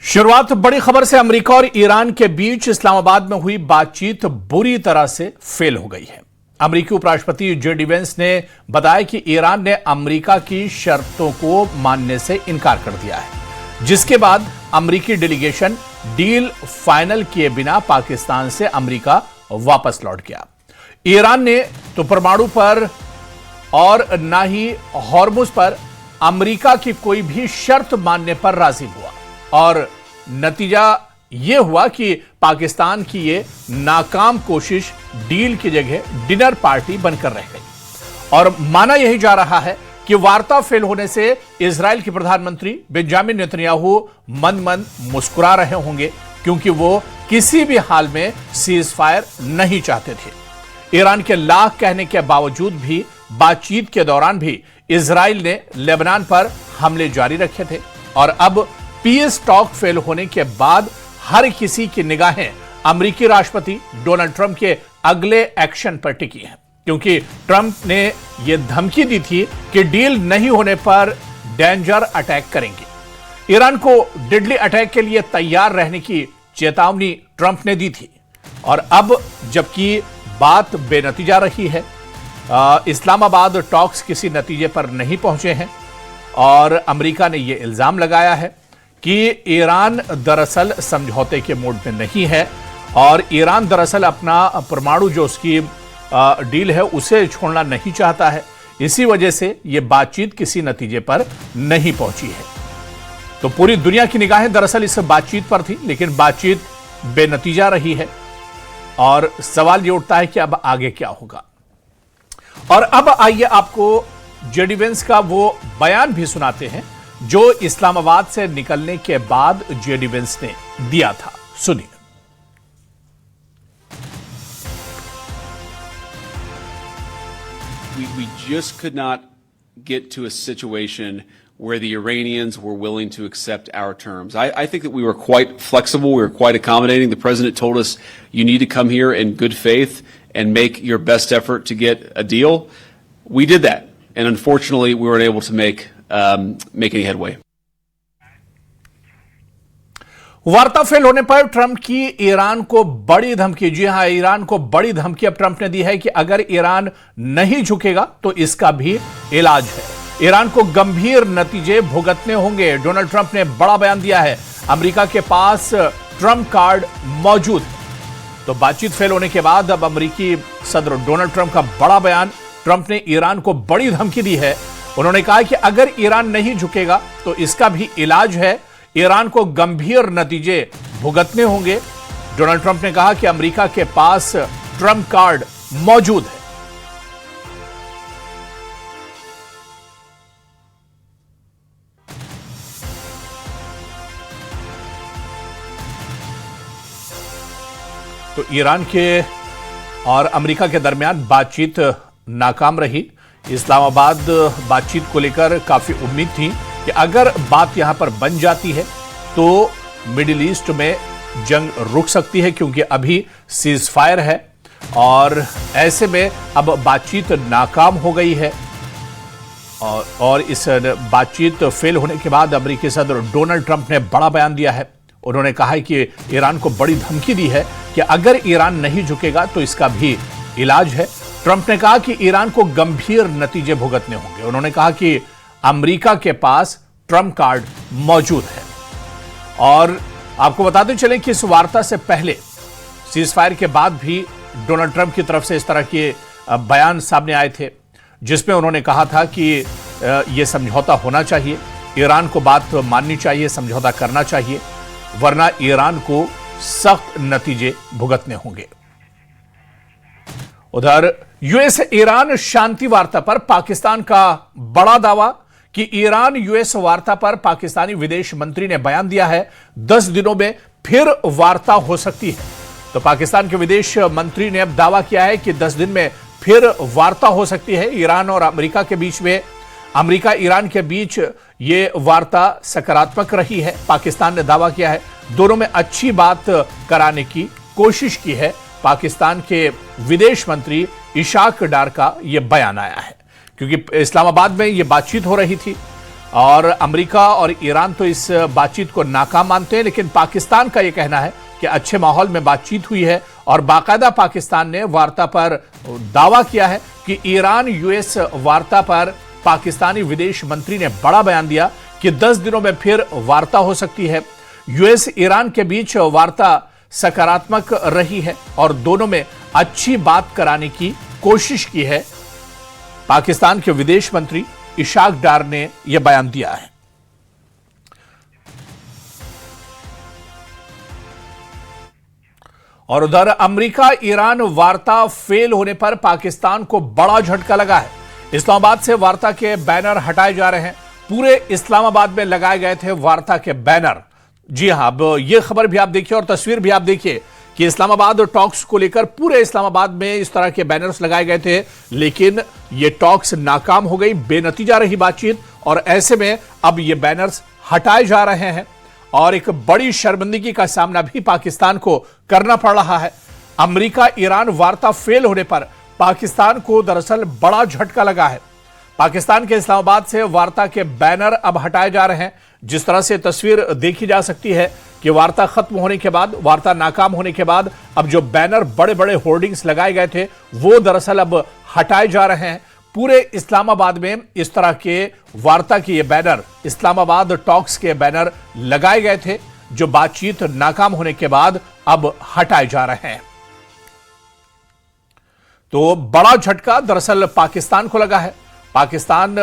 शुरुआत बड़ी खबर से। अमेरिका और ईरान के बीच इस्लामाबाद में हुई बातचीत बुरी तरह से फेल हो गई है। अमेरिकी उपराष्ट्रपति जेडी वेंस ने बताया कि ईरान ने अमेरिका की शर्तों को मानने से इनकार कर दिया है, जिसके बाद अमेरिकी डेलीगेशन डील फाइनल किए बिना पाकिस्तान से अमेरिका वापस लौट गया। ईरान ने तो परमाणु पर और न ही हॉर्मुज पर अमेरिका की कोई भी शर्त मानने पर राजी हुआ और नतीजा यह हुआ कि पाकिस्तान की यह नाकाम कोशिश डील की जगह डिनर पार्टी बनकर रह गई। और माना यही जा रहा है कि वार्ता फेल होने से इजराइल के प्रधानमंत्री बेंजामिन नेतन्याहू मन मन मुस्कुरा रहे होंगे, क्योंकि वो किसी भी हाल में सीज फायर नहीं चाहते थे। ईरान के लाख कहने के बावजूद भी बातचीत के दौरान भी इजराइल ने लेबनान पर हमले जारी रखे थे और अब पीस टॉक फेल होने के बाद हर किसी की निगाहें अमेरिकी राष्ट्रपति डोनाल्ड ट्रंप के अगले एक्शन पर टिकी हैं, क्योंकि ट्रंप ने यह धमकी दी थी कि डील नहीं होने पर डेंजर अटैक करेंगे। ईरान को डेडली अटैक के लिए तैयार रहने की चेतावनी ट्रंप ने दी थी और अब जबकि बात बेनतीजा रही है, इस्लामाबाद टॉक्स किसी नतीजे पर नहीं पहुंचे हैं और अमेरिका ने यह इल्जाम लगाया है कि ईरान दरअसल समझौते के मूड में नहीं है और ईरान दरअसल अपना परमाणु जो उसकी डील है उसे छोड़ना नहीं चाहता है। इसी वजह से यह बातचीत किसी नतीजे पर नहीं पहुंची है। तो पूरी दुनिया की निगाहें दरअसल इस बातचीत पर थी, लेकिन बातचीत बेनतीजा रही है और सवाल यह उठता है कि अब आगे क्या होगा। और अब आइए आपको जेडी वेंस का वो बयान भी सुनाते हैं जो इस्लामाबाद से निकलने के बाद जेडी वेंस ने दिया था। सुनिए। We just could not get to a situation where the Iranians were willing to accept our terms. I think that we were quite flexible. We were quite accommodating. The president told us, you need to come here in good faith and make your best effort to get a deal. We did that. And unfortunately, we weren't able to make any headway. वार्ता fail होने पर Trump की Iran को बड़ी धमकी। जी हां, Iran को बड़ी धमकी अब ट्रंप ने दी है कि अगर ईरान नहीं झुकेगा तो इसका भी इलाज है। ईरान को गंभीर नतीजे भुगतने होंगे। डोनाल्ड ट्रंप ने बड़ा बयान दिया है। अमेरिका के पास ट्रंप कार्ड मौजूद है। तो बातचीत फेल होने के बाद अब अमेरिकी सदर डोनाल्ड ट्रंप का बड़ा बयान। ट्रंप ने ईरान को बड़ी धमकी दी है। उन्होंने कहा कि अगर ईरान नहीं झुकेगा तो इसका भी इलाज है। ईरान को गंभीर नतीजे भुगतने होंगे। डोनाल्ड ट्रंप ने कहा कि अमेरिका के पास ट्रंप कार्ड मौजूद है। तो ईरान के और अमेरिका के दरमियान बातचीत नाकाम रही। इस्लामाबाद बातचीत को लेकर काफी उम्मीद थी कि अगर बात यहां पर बन जाती है तो मिडिल ईस्ट में जंग रुक सकती है, क्योंकि अभी सीज फायर है और ऐसे में अब बातचीत नाकाम हो गई है। और इस बातचीत फेल होने के बाद अमेरिकी सदर डोनाल्ड ट्रंप ने बड़ा बयान दिया है। उन्होंने कहा है कि ईरान को बड़ी धमकी दी है कि अगर ईरान नहीं झुकेगा तो इसका भी इलाज है। ट्रंप ने कहा कि ईरान को गंभीर नतीजे भुगतने होंगे। उन्होंने कहा कि अमेरिका के पास ट्रंप कार्ड मौजूद है। और आपको बताते चलें कि इस वार्ता से पहले सीज फायर के बाद भी डोनाल्ड ट्रंप की तरफ से इस तरह के बयान सामने आए थे, जिसमें उन्होंने कहा था कि यह समझौता होना चाहिए, ईरान को बात माननी चाहिए, समझौता करना चाहिए, वरना ईरान को सख्त नतीजे भुगतने होंगे। उधर यूएस ईरान शांति वार्ता पर पाकिस्तान का बड़ा दावा कि ईरान यूएस वार्ता पर पाकिस्तानी विदेश मंत्री ने बयान दिया है 10 दिनों में फिर वार्ता हो सकती है। तो पाकिस्तान के विदेश मंत्री ने अब दावा किया है कि 10 दिन में फिर वार्ता हो सकती है ईरान और अमेरिका के बीच में। अमेरिका ईरान के बीच ये वार्ता सकारात्मक रही है। पाकिस्तान ने दावा किया है दोनों में अच्छी बात कराने की कोशिश की है। पाकिस्तान के विदेश मंत्री इशाक डार का यह बयान आया है, क्योंकि इस्लामाबाद में यह बातचीत हो रही थी और अमेरिका और ईरान तो इस बातचीत को नाकाम मानते हैं, लेकिन पाकिस्तान का यह कहना है कि अच्छे माहौल में बातचीत हुई है और बाकायदा पाकिस्तान ने वार्ता पर दावा किया है कि ईरान यूएस वार्ता पर पाकिस्तानी विदेश मंत्री ने बड़ा बयान दिया कि 10 दिनों में फिर वार्ता हो सकती है। यूएस ईरान के बीच वार्ता सकारात्मक रही है और दोनों में अच्छी बात कराने की कोशिश की है। पाकिस्तान के विदेश मंत्री इशाक डार ने यह बयान दिया है। और उधर अमेरिका ईरान वार्ता फेल होने पर पाकिस्तान को बड़ा झटका लगा है। इस्लामाबाद से वार्ता के बैनर हटाए जा रहे हैं। पूरे इस्लामाबाद में लगाए गए थे वार्ता के बैनर। जी हां, अब यह खबर भी आप देखिए और तस्वीर भी आप देखिए कि इस्लामाबाद टॉक्स को लेकर पूरे इस्लामाबाद में इस तरह के बैनर्स लगाए गए थे, लेकिन ये टॉक्स नाकाम हो गई, बेनतीजा रही बातचीत और ऐसे में अब ये बैनर्स हटाए जा रहे हैं और एक बड़ी शर्मिंदगी का सामना भी पाकिस्तान को करना पड़ रहा है। अमेरिका ईरान वार्ता फेल होने पर पाकिस्तान को दरअसल बड़ा झटका लगा है। पाकिस्तान के इस्लामाबाद से वार्ता के बैनर अब हटाए जा रहे हैं। जिस तरह से तस्वीर देखी जा सकती है कि वार्ता खत्म होने के बाद, वार्ता नाकाम होने के बाद अब जो बैनर बड़े बड़े होर्डिंग्स लगाए गए थे वो दरअसल अब हटाए जा रहे हैं। पूरे इस्लामाबाद में इस तरह के वार्ता के ये बैनर, इस्लामाबाद टॉक्स के बैनर लगाए गए थे जो बातचीत नाकाम होने के बाद अब हटाए जा रहे हैं। तो बड़ा झटका दरअसल पाकिस्तान को लगा है। पाकिस्तान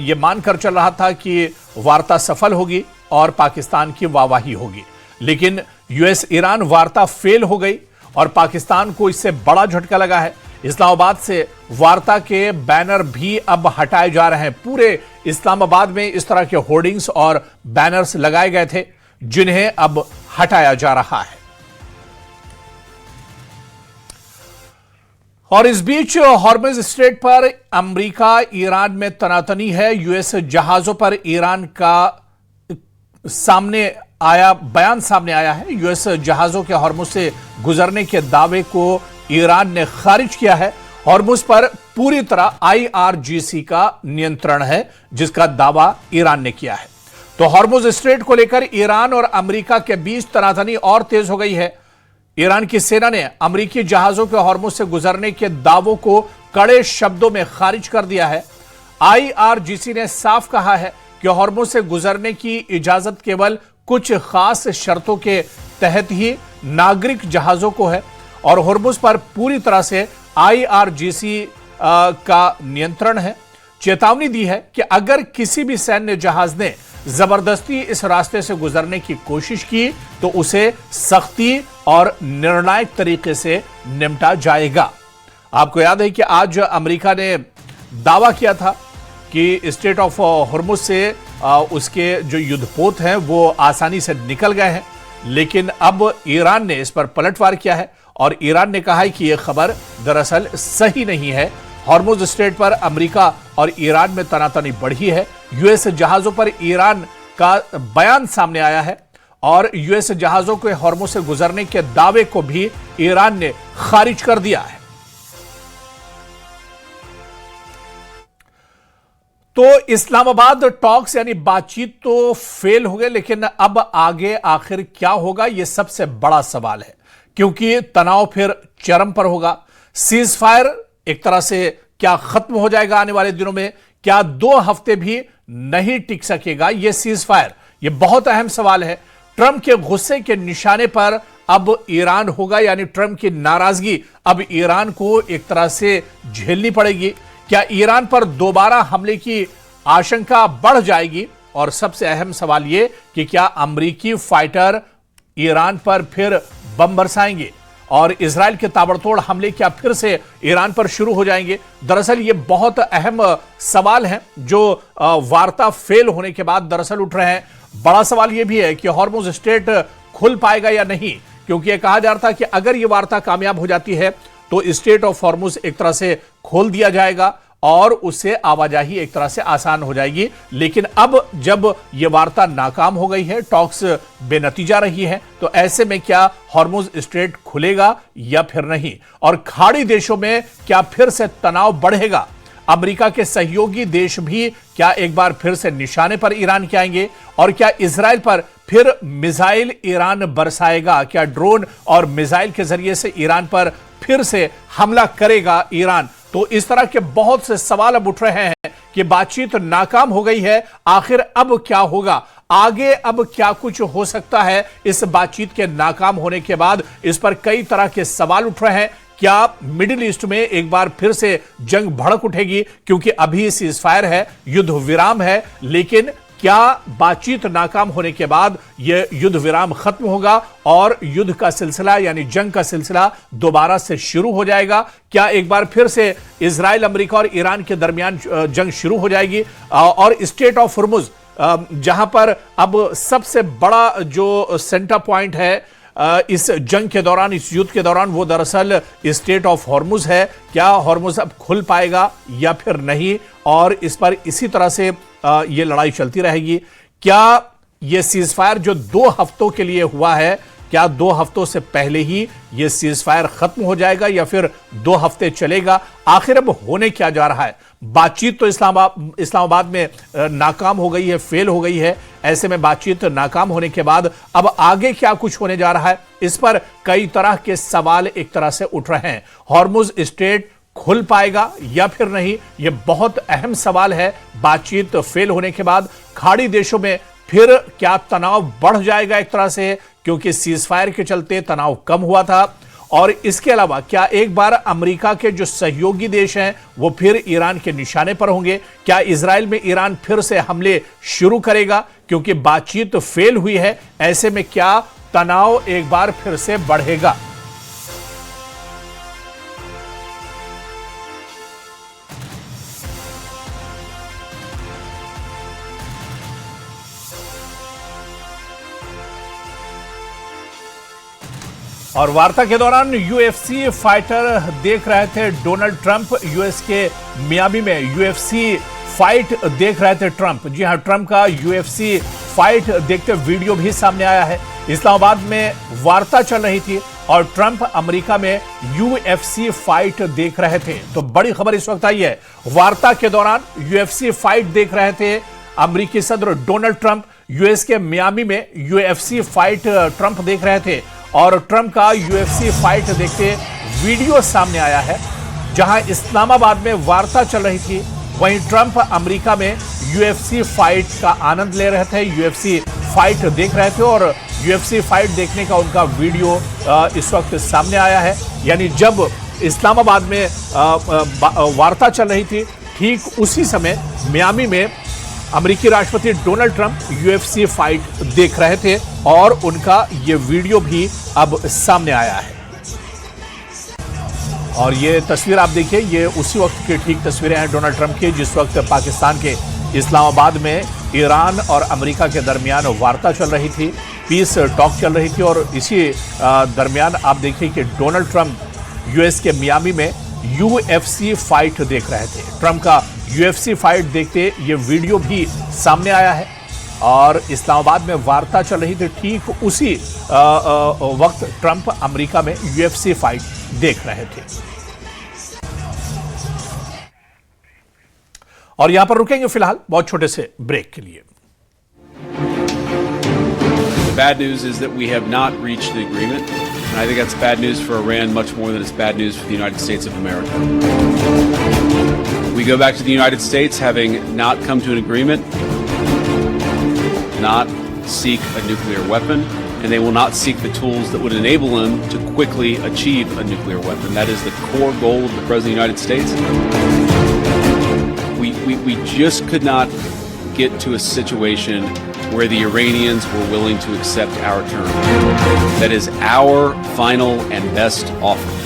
ये मानकर चल रहा था कि वार्ता सफल होगी और पाकिस्तान की वाहवाही होगी, लेकिन यूएस ईरान वार्ता फेल हो गई और पाकिस्तान को इससे बड़ा झटका लगा है। इस्लामाबाद से वार्ता के बैनर भी अब हटाए जा रहे हैं। पूरे इस्लामाबाद में इस तरह के होर्डिंग्स और बैनर्स लगाए गए थे जिन्हें अब हटाया जा रहा है। और इस बीच हॉर्मुज स्ट्रेट पर अमेरिका ईरान में तनातनी है। यूएस जहाजों पर ईरान का बयान सामने आया है। यूएस जहाजों के हॉर्मुज से गुजरने के दावे को ईरान ने खारिज किया है। हॉर्मुज पर पूरी तरह आईआरजीसी का नियंत्रण है, जिसका दावा ईरान ने किया है। तो हॉर्मुज स्ट्रेट को लेकर ईरान और अमेरिका के बीच तनातनी और तेज हो गई है। ईरान की सेना ने अमेरिकी जहाजों के हॉर्मुज से गुजरने के दावों को कड़े शब्दों में खारिज कर दिया है। आईआरजीसी ने साफ कहा है कि हॉर्मुज से गुजरने की इजाजत केवल कुछ खास शर्तों के तहत ही नागरिक जहाजों को है और हॉर्मुज पर पूरी तरह से आईआरजीसी का नियंत्रण है। चेतावनी दी है कि अगर किसी भी सैन्य जहाज ने जबरदस्ती इस रास्ते से गुजरने की कोशिश की तो उसे सख्ती और निर्णायक तरीके से निपटा जाएगा। आपको याद है कि आज अमेरिका ने दावा किया था कि स्ट्रेट ऑफ हॉर्मुज से उसके जो युद्धपोत हैं वो आसानी से निकल गए हैं, लेकिन अब ईरान ने इस पर पलटवार किया है और ईरान ने कहा है कि यह खबर दरअसल सही नहीं है। हॉर्मुज स्ट्रेट पर अमेरिका और ईरान में तनातनी बढ़ी है। यूएस जहाजों पर ईरान का बयान सामने आया है और यूएस जहाजों के हॉर्मुज से गुजरने के दावे को भी ईरान ने खारिज कर दिया है। तो इस्लामाबाद टॉक्स यानी बातचीत तो फेल हो गए, लेकिन अब आगे आखिर क्या होगा यह सबसे बड़ा सवाल है, क्योंकि तनाव फिर चरम पर होगा। सीज फायर एक तरह से क्या खत्म हो जाएगा आने वाले दिनों में? क्या 2 हफ्ते भी नहीं टिक सकेगा यह सीज फायर? यह बहुत अहम सवाल है। ट्रंप के गुस्से के निशाने पर अब ईरान होगा, यानी ट्रंप की नाराजगी अब ईरान को एक तरह से झेलनी पड़ेगी। क्या ईरान पर दोबारा हमले की आशंका बढ़ जाएगी? और सबसे अहम सवाल यह कि क्या अमेरिकी फाइटर ईरान पर फिर बम बरसाएंगे और इजराइल के ताबड़तोड़ हमले क्या फिर से ईरान पर शुरू हो जाएंगे? दरअसल ये बहुत अहम सवाल हैं जो वार्ता फेल होने के बाद दरअसल उठ रहे हैं। बड़ा सवाल यह भी है कि हॉर्मुज स्ट्रेट खुल पाएगा या नहीं, क्योंकि यह कहा जा रहा था कि अगर यह वार्ता कामयाब हो जाती है तो स्ट्रेट ऑफ हॉर्मुज एक तरह से खोल दिया जाएगा और उससे आवाजाही एक तरह से आसान हो जाएगी। लेकिन अब जब यह वार्ता नाकाम हो गई है, टॉक्स बेनतीजा रही है, तो ऐसे में क्या हॉर्मुज स्ट्रेट खुलेगा या फिर नहीं? और खाड़ी देशों में क्या फिर से तनाव बढ़ेगा? अमेरिका के सहयोगी देश भी क्या एक बार फिर से निशाने पर ईरान के आएंगे? और क्या इजराइल पर फिर मिसाइल ईरान बरसाएगा? क्या ड्रोन और मिसाइल के जरिए से ईरान पर फिर से हमला करेगा ईरान? तो इस तरह के बहुत से सवाल अब उठ रहे हैं कि बातचीत नाकाम हो गई है, आखिर अब क्या होगा? आगे अब क्या कुछ हो सकता है इस बातचीत के नाकाम होने के बाद? इस पर कई तरह के सवाल उठ रहे हैं। क्या मिडिल ईस्ट में एक बार फिर से जंग भड़क उठेगी? क्योंकि अभी सीजफायर है, युद्ध विराम है, लेकिन क्या बातचीत नाकाम होने के बाद यह युद्ध विराम खत्म होगा और युद्ध का सिलसिला यानी जंग का सिलसिला दोबारा से शुरू हो जाएगा? क्या एक बार फिर से इजराइल, अमेरिका और ईरान के दरमियान जंग शुरू हो जाएगी? और स्टेट ऑफ हुर्मुज, जहां पर अब सबसे बड़ा जो सेंटर पॉइंट है इस जंग के दौरान, इस युद्ध के दौरान, वो दरअसल स्टेट ऑफ हॉर्मुज है। क्या हॉर्मुज अब खुल पाएगा या फिर नहीं? और इस पर इसी तरह से ये लड़ाई चलती रहेगी। क्या ये सीजफायर जो 2 हफ्तों के लिए हुआ है, क्या 2 हफ्तों से पहले ही ये सीजफायर खत्म हो जाएगा या फिर 2 हफ्ते चलेगा? आखिर अब होने क्या जा रहा है? बातचीत तो इस्लामाबाद में नाकाम हो गई है, फेल हो गई है। ऐसे में बातचीत नाकाम होने के बाद अब आगे क्या कुछ होने जा रहा है? इस पर कई तरह के सवाल एक तरह से उठ रहे हैं। हॉर्मुज स्ट्रेट खुल पाएगा या फिर नहीं, यह बहुत अहम सवाल है। बातचीत फेल होने के बाद खाड़ी देशों में फिर क्या तनाव बढ़ जाएगा एक तरह से, क्योंकि सीजफायर के चलते तनाव कम हुआ था? और इसके अलावा क्या एक बार अमेरिका के जो सहयोगी देश हैं वो फिर ईरान के निशाने पर होंगे? क्या इजराइल में ईरान फिर से हमले शुरू करेगा? क्योंकि बातचीत फेल हुई है, ऐसे में क्या तनाव एक बार फिर से बढ़ेगा? और वार्ता के दौरान यूएफसी फाइटर देख रहे थे डोनाल्ड ट्रंप। यूएस के मियामी में यूएफसी फाइट देख रहे थे ट्रंप। जी हां, ट्रंप का यूएफसी फाइट देखते वीडियो भी सामने आया है। इस्लामाबाद में वार्ता चल रही थी और ट्रंप अमेरिका में यूएफसी फाइट देख रहे थे। तो बड़ी खबर इस वक्त आई है, वार्ता के दौरान यूएफसी फाइट देख रहे थे अमेरिकी सदर डोनाल्ड ट्रंप। यूएस के मियामी में यूएफसी फाइट ट्रंप देख रहे थे और ट्रंप का यूएफसी फाइट देखते वीडियो सामने आया है। जहां इस्लामाबाद में वार्ता चल रही थी, वहीं ट्रंप अमेरिका में यूएफसी फाइट का आनंद ले रहे थे, यूएफसी फाइट देख रहे थे और यूएफसी फाइट देखने का उनका वीडियो इस वक्त सामने आया है। यानी जब इस्लामाबाद में वार्ता चल रही थी, ठीक उसी समय मियामी में अमेरिकी राष्ट्रपति डोनाल्ड ट्रंप यूएफसी फाइट देख रहे थे और उनका ये वीडियो भी अब सामने आया है। और ये तस्वीर आप देखिए, ये उसी वक्त की ठीक तस्वीरें हैं डोनाल्ड ट्रंप की, जिस वक्त पाकिस्तान के इस्लामाबाद में ईरान और अमेरिका के दरमियान वार्ता चल रही थी, पीस टॉक चल रही थी। और इसी दरमियान आप देखिए कि डोनाल्ड ट्रंप यूएस के मियामी में यूएफसी फाइट देख रहे थे। ट्रंप का यूएफसी फाइट देखते ये वीडियो भी सामने आया है और इस्लामाबाद में वार्ता चल रही थी, ठीक उसी वक्त ट्रंप अमेरिका में यूएफसी फाइट देख रहे थे। और यहां पर रुकेंगे फिलहाल बहुत छोटे से ब्रेक के लिए। Bad news is that we have not reached an agreement. And I think that's bad news for Iran much more than it's bad news for the United States of America. We go back to the United States having not come to an agreement, not seek a nuclear weapon, and they will not seek the tools that would enable them to quickly achieve a nuclear weapon. That is the core goal of the President of the United States. We just could not get to a situation where the Iranians were willing to accept our terms. That is our final and best offer.